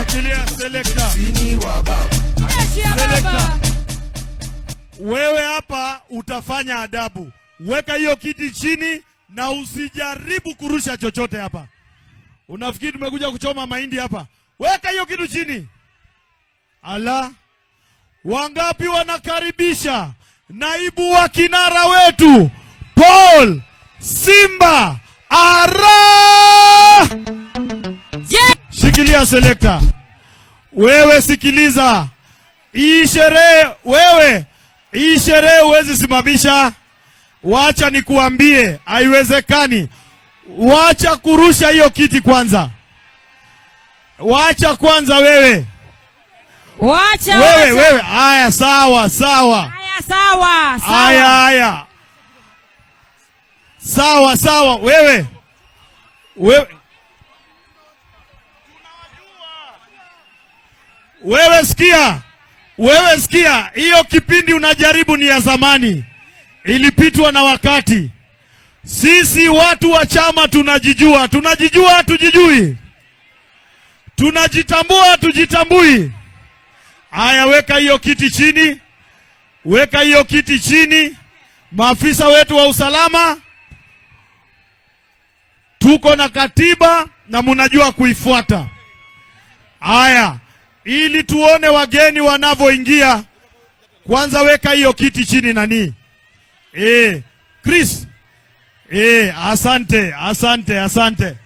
Shikilia selector. Selector. Wewe hapa utafanya adabu. Weka hiyo kiti chini na usijaribu kurusha chochote hapa. Unafikiri tumekuja kuchoma mahindi hapa? Weka hiyo kitu chini. Ala. Wangapi wanakaribisha naibu wa kinara wetu Paul Simba Ara? Yeah. Shikilia selector. Wewe sikiliza. Hii sherehe huwezi simamisha. Wacha nikuambie, haiwezekani. Wacha kurusha hiyo kiti kwanza. Wacha kwanza wewe. Wewe. Haya sawa. Haya. Sawa. Wewe. Wewe sikia. Hiyo kipindi unajaribu ni ya zamani. Ilipitwa na wakati. Sisi watu wa chama tunajijua. Tujijui. Tunajitambua, tujitambui. Haya, weka hiyo kiti chini. Maafisa wetu wa usalama, tuko na katiba na mnajua kuifuata. Haya, ili tuone wageni wanavyoingia, kwanza weka hiyo kiti chini nani? Chris. Asante.